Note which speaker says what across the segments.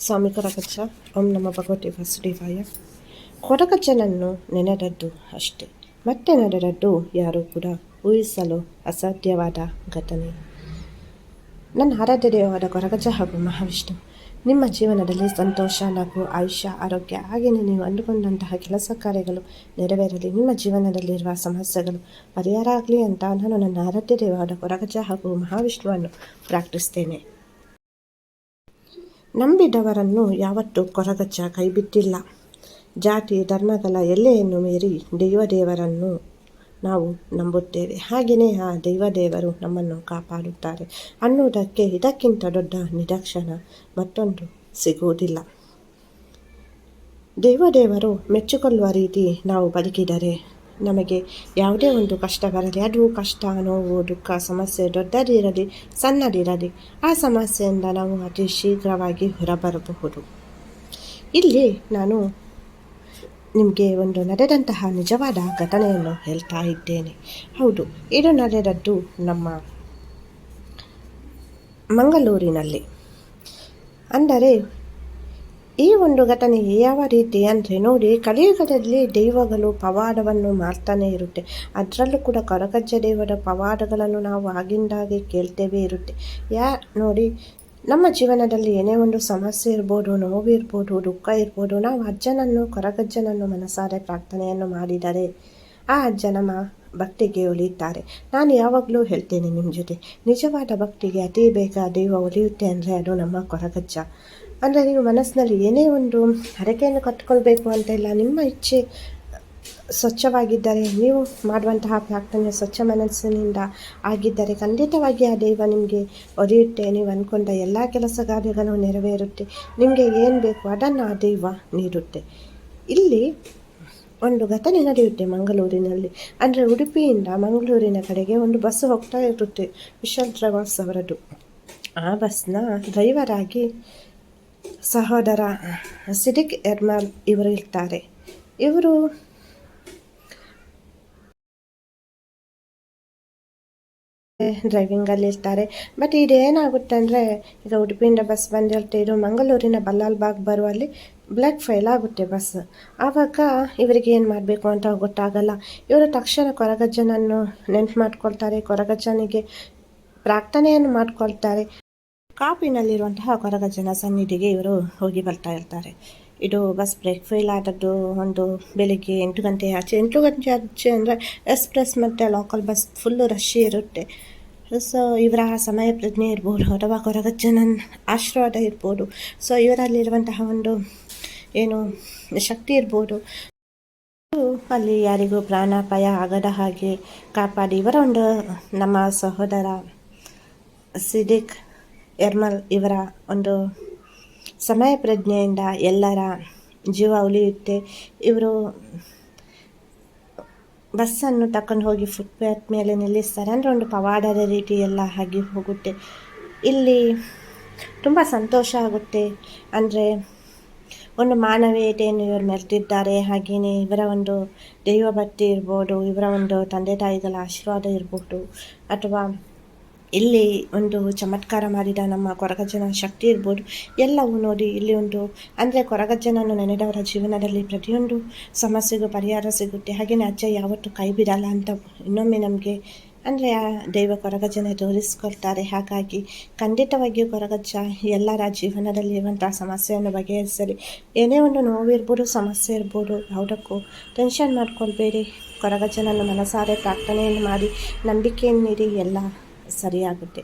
Speaker 1: ಸ್ವಾಮಿ ಕೊರಗಜ್ಜ. ಓಂ ನಮ ಭಗವತಿ ವಾಸುದೇವಾಯ. ಕೊರಗಜ್ಜನನ್ನು ನೆನೆದದ್ದು ಅಷ್ಟೇ, ಮತ್ತೆ ನಡೆದದ್ದು ಯಾರೂ ಕೂಡ ಊಹಿಸಲು ಅಸಾಧ್ಯವಾದ ಘಟನೆ. ನನ್ನ ಆರಾಧ್ಯ ದೇವವಾದ ಕೊರಗಜ್ಜ ಹಾಗೂ ಮಹಾವಿಷ್ಣು ನಿಮ್ಮ ಜೀವನದಲ್ಲಿ ಸಂತೋಷ, ನಗು, ಆಯುಷ್ಯ, ಆರೋಗ್ಯ, ಹಾಗೆಯೇ ನೀವು ಅಂದುಕೊಂಡಂತಹ ಕೆಲಸ ಕಾರ್ಯಗಳು ನೆರವೇರಲಿ, ನಿಮ್ಮ ಜೀವನದಲ್ಲಿರುವ ಸಮಸ್ಯೆಗಳು ಪರಿಹಾರ ಆಗಲಿ ಅಂತ ನಾನು ನನ್ನ ಆರಾಧ್ಯ ದೇವವಾದ ಕೊರಗಜ್ಜ ಹಾಗೂ ಮಹಾವಿಷ್ಣುವನ್ನು ಪ್ರಾರ್ಥಿಸ್ತೇನೆ. ನಂಬಿದವರನ್ನು ಯಾವತ್ತೂ ಕೊರಗಜ್ಜ ಕೈಬಿಟ್ಟಿಲ್ಲ. ಜಾತಿ ಧರ್ಮಗಳ ಎಲ್ಲೆಯನ್ನು ಮೀರಿ ದೇವರನ್ನು ನಾವು ನಂಬುತ್ತೇವೆ. ಹಾಗೆಯೇ ಆ ದೇವರು ನಮ್ಮನ್ನು ಕಾಪಾಡುತ್ತಾರೆ ಅನ್ನುವುದಕ್ಕೆ ಇದಕ್ಕಿಂತ ದೊಡ್ಡ ನಿದರ್ಶನ ಮತ್ತೊಂದು ಸಿಗುವುದಿಲ್ಲ. ದೇವರು ಮೆಚ್ಚಿಕೊಳ್ಳುವ ರೀತಿ ನಾವು ಬದುಕಿದರೆ ನಮಗೆ ಯಾವುದೇ ಒಂದು ಕಷ್ಟ ಬರಲಿ, ಅದು ಕಷ್ಟ, ನೋವು, ದುಃಖ, ಸಮಸ್ಯೆ ದೊಡ್ಡದಿರಲಿ ಸಣ್ಣದಿರಲಿ, ಆ ಸಮಸ್ಯೆಯಿಂದ ನಾವು ಅತಿ ಶೀಘ್ರವಾಗಿ ಹೊರಬರಬಹುದು. ಇಲ್ಲಿ ನಾನು ನಿಮಗೆ ಒಂದು ನಡೆದಂತಹ ನಿಜವಾದ ಘಟನೆಯನ್ನು ಹೇಳ್ತಾ ಇದ್ದೇನೆ. ಹೌದು, ಇದು ನಡೆದದ್ದು ನಮ್ಮ ಮಂಗಳೂರಿನಲ್ಲಿ. ಅಂದರೆ ಈ ಒಂದು ಘಟನೆ ಯಾವ ರೀತಿ ಅಂದರೆ ನೋಡಿ, ಕಲಿಯುಗದಲ್ಲಿ ದೈವಗಳು ಪವಾಡವನ್ನು ಮಾಡ್ತಾನೆ ಇರುತ್ತೆ. ಅದರಲ್ಲೂ ಕೂಡ ಕೊರಗಜ್ಜ ದೇವರ ಪವಾಡಗಳನ್ನು ನಾವು ಆಗಿಂದಾಗೆ ಕೇಳ್ತೇವೆ ಇರುತ್ತೆ. ನೋಡಿ, ನಮ್ಮ ಜೀವನದಲ್ಲಿ ಏನೇ ಒಂದು ಸಮಸ್ಯೆ ಇರ್ಬೋದು, ನೋವು ಇರ್ಬೋದು, ದುಃಖ ಇರ್ಬೋದು, ನಾವು ಅಜ್ಜನನ್ನು ಕೊರಗಜ್ಜನನ್ನು ಮನಸಾರೆ ಪ್ರಾರ್ಥನೆಯನ್ನು ಮಾಡಿದರೆ ಆ ಅಜ್ಜ ನಮ್ಮ ಭಕ್ತಿಗೆ ಒಲಿಯುತ್ತಾರೆ. ನಾನು ಯಾವಾಗಲೂ ಹೇಳ್ತೇನೆ ನಿಮ್ಮ ಜೊತೆ, ನಿಜವಾದ ಭಕ್ತಿಗೆ ಅತಿ ಬೇಗ ದೈವ ಒಲಿಯುತ್ತೆ ಅಂದರೆ ಅದು ನಮ್ಮ ಕೊರಗಜ್ಜ. ಅಂದರೆ ನೀವು ಮನಸ್ಸಿನಲ್ಲಿ ಏನೇ ಒಂದು ಹರಕೆಯನ್ನು ಕಟ್ಕೊಳ್ಬೇಕು ಅಂತ ಇಲ್ಲ, ನಿಮ್ಮ ಇಚ್ಛೆ ಸ್ವಚ್ಛವಾಗಿದ್ದರೆ, ನೀವು ಮಾಡುವಂತಹ ಪ್ರಾರ್ಥನೆ ಸ್ವಚ್ಛ ಮನಸ್ಸಿನಿಂದ ಆಗಿದ್ದರೆ ಖಂಡಿತವಾಗಿ ಆ ದೈವ ನಿಮಗೆ ಒಲಿಯುತ್ತೆ. ನೀವು ಅಂದ್ಕೊಂಡ ಎಲ್ಲ ಕೆಲಸ ಕಾರ್ಯಗಳು ನೆರವೇರುತ್ತೆ. ನಿಮಗೆ ಏನು ಬೇಕು ಅದನ್ನು ಆ ದೈವ ನೀಡುತ್ತೆ. ಇಲ್ಲಿ ಒಂದು ಘಟನೆ ನಡೆಯುತ್ತೆ ಮಂಗಳೂರಿನಲ್ಲಿ. ಅಂದರೆ ಉಡುಪಿಯಿಂದ ಮಂಗಳೂರಿನ ಕಡೆಗೆ ಒಂದು ಬಸ್ ಹೋಗ್ತಾ ಇರುತ್ತೆ, ವಿಶಾಲ್ ಟ್ರಾವೆಲ್ಸ್ ಅವರದ್ದು. ಆ ಬಸ್ನ ಡ್ರೈವರ್ ಆಗಿ ಸಹೋದರ ಸಿದಿಕ್ ಎರ್ಮಲ್ ಇವರು ಇರ್ತಾರೆ. ಇವರು ಡ್ರೈವಿಂಗಲ್ಲಿ ಇರ್ತಾರೆ. ಬಟ್ ಇದೇನಾಗುತ್ತೆ ಅಂದರೆ, ಈಗ ಉಡುಪಿಯಿಂದ ಬಸ್ ಬಂದಿರುತ್ತೆ, ಇದು ಮಂಗಳೂರಿನ ಬಲ್ಲಾಲ್ ಬಾಗ್ ಬರುವಲ್ಲಿ ಬ್ಲ್ಯಾಕ್ ಫೈಲ್ ಆಗುತ್ತೆ ಬಸ್. ಆವಾಗ ಇವರಿಗೆ ಏನು ಮಾಡಬೇಕು ಅಂತ ಗೊತ್ತಾಗಲ್ಲ. ಇವರು ತಕ್ಷಣ ಕೊರಗಜ್ಜನನ್ನು ನೆನ್ಪು ಮಾಡ್ಕೊಳ್ತಾರೆ, ಕೊರಗಜ್ಜನಿಗೆ ಪ್ರಾರ್ಥನೆಯನ್ನು ಮಾಡ್ಕೊಳ್ತಾರೆ. ಕಾಪಿನಲ್ಲಿರುವಂತಹ ಕೊರಗಜ್ಜನ ಸನ್ನಿಧಿಗೆ ಇವರು ಹೋಗಿ ಬರ್ತಾ ಇರ್ತಾರೆ. ಇದು ಬಸ್ ಬ್ರೇಕ್ ಫೇಲ್ ಆದದ್ದು ಒಂದು ಬೆಳಿಗ್ಗೆ 8 ಗಂಟೆ ಆಚೆ ಅಂದರೆ ಎಕ್ಸ್ಪ್ರೆಸ್ ಮತ್ತು ಲೋಕಲ್ ಬಸ್ ಫುಲ್ಲು ರಶ್ ಇರುತ್ತೆ. ಸೊ ಇವರ ಸಮಯ ಪ್ರಜ್ಞೆ ಇರ್ಬೋದು ಅಥವಾ ಕೊರಗಜ್ಜನ ಆಶೀರ್ವಾದ ಇರ್ಬೋದು. ಸೊ ಇವರಲ್ಲಿರುವಂತಹ ಒಂದು ಏನು ಶಕ್ತಿ ಇರ್ಬೋದು, ಅಲ್ಲಿ ಯಾರಿಗೂ ಪ್ರಾಣಾಪಾಯ ಆಗದ ಹಾಗೆ ಕಾಪಾಡಿ ಇವರ ಒಂದು ನಮ್ಮ ಸಹೋದರ ಸಿದಿಕ್ ಎರ್ಮಲ್ ಇವರ ಒಂದು ಸಮಯ ಪ್ರಜ್ಞೆಯಿಂದ ಎಲ್ಲರ ಜೀವ ಉಳಿಯುತ್ತೆ. ಇವರು ಬಸ್ಸನ್ನು ತಕೊಂಡು ಹೋಗಿ ಫುಟ್ಪಾತ್ ಮೇಲೆ ನಿಲ್ಲಿಸ್ತಾರೆ. ಅಂದರೆ ಒಂದು ಪವಾಡದ ರೀತಿ ಎಲ್ಲ ಆಗಿ ಹೋಗುತ್ತೆ. ಇಲ್ಲಿ ತುಂಬ ಸಂತೋಷ ಆಗುತ್ತೆ. ಅಂದರೆ ಒಂದು ಮಾನವೀಯತೆಯನ್ನು ಇವರು ಮೆರೆದಿದ್ದಾರೆ. ಹಾಗೆಯೇ ಇವರ ಒಂದು ದೈವ ಭಕ್ತಿ ಇರ್ಬೋದು, ಇವರ ಒಂದು ತಂದೆ ತಾಯಿಗಳ ಆಶೀರ್ವಾದ ಇರ್ಬೋದು, ಅಥವಾ ಇಲ್ಲಿ ಒಂದು ಚಮತ್ಕಾರ ಮಾಡಿದ ನಮ್ಮ ಕೊರಗಜ್ಜನ ಶಕ್ತಿ ಇರ್ಬೋದು, ಎಲ್ಲವೂ ನೋಡಿ ಇಲ್ಲಿ ಒಂದು ಅಂದರೆ ಕೊರಗಜ್ಜನನ್ನು ನೆನೆದವರ ಜೀವನದಲ್ಲಿ ಪ್ರತಿಯೊಂದು ಸಮಸ್ಯೆಗೂ ಪರಿಹಾರ ಸಿಗುತ್ತೆ. ಹಾಗೆಯೇ ಅಜ್ಜ ಯಾವತ್ತೂ ಕೈ ಬಿಡಲ್ಲ ಅಂತ ಇನ್ನೊಮ್ಮೆ ನಮಗೆ ಅಂದರೆ ಆ ದೈವ ಕೊರಗಜ್ಜನ ತೋರಿಸ್ಕೊಳ್ತಾರೆ. ಹಾಗಾಗಿ ಖಂಡಿತವಾಗಿಯೂ ಕೊರಗಜ್ಜ ಎಲ್ಲರ ಜೀವನದಲ್ಲಿ ಇರುವಂಥ ಸಮಸ್ಯೆಯನ್ನು ಬಗೆಹರಿಸಲಿ. ಏನೇ ಒಂದು ನೋವಿರ್ಬೋದು, ಸಮಸ್ಯೆ ಇರ್ಬೋದು, ಯಾವುದಕ್ಕೂ ಟೆನ್ಷನ್ ಮಾಡ್ಕೊಳ್ಬೇಡಿ. ಕೊರಗಜ್ಜನನ್ನು ಮನಸಾರೆ ಪ್ರಾರ್ಥನೆಯನ್ನು ಮಾಡಿ ನಂಬಿಕೆಯನ್ನು ನೀಡಿ ಎಲ್ಲ ಸರಿಯಾಗುತ್ತೆ.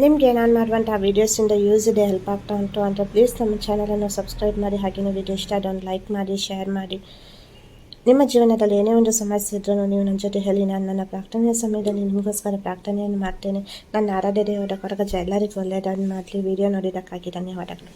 Speaker 1: ನಿಮಗೆ ನಾನು ಮಾಡುವಂಥ ವೀಡಿಯೋಸಿಂದ ಯೂಸ್ ಇದೆ, ಹೆಲ್ಪ್ ಆಗ್ತಾ ಉಂಟು ಅಂದರೆ ಪ್ಲೀಸ್ ನಮ್ಮ ಚಾನಲನ್ನು ಸಬ್ಸ್ಕ್ರೈಬ್ ಮಾಡಿ. ಹಾಗೆಯೇ ವಿಡಿಯೋ ಇಷ್ಟ ಆದ ಒಂದು ಲೈಕ್ ಮಾಡಿ, ಶೇರ್ ಮಾಡಿ. ನಿಮ್ಮ ಜೀವನದಲ್ಲಿ ಏನೇ ಒಂದು ಸಮಸ್ಯೆ ಇದ್ರೂ ನೀವು ನನ್ನ ಜೊತೆ ಹೇಳಿ, ನಾನು ನನ್ನ ಪ್ರಾರ್ಥನೆಯ ಸಮಯದಲ್ಲಿ ನಿಮಗೋಸ್ಕರ ಪ್ರಾರ್ಥನೆಯನ್ನು ಮಾಡ್ತೇನೆ. ನನ್ನ ಆರಾಧ್ಯ ದೇವರ ಕೊರಗಜ್ಜ ಎಲ್ಲರಿಗೂ ಒಳ್ಳೆಯದನ್ನು ಮಾಡಲಿ. ವಿಡಿಯೋ ನೋಡಿದ್ದಕ್ಕಾಗಿ ಧನ್ಯವಾದಗಳು.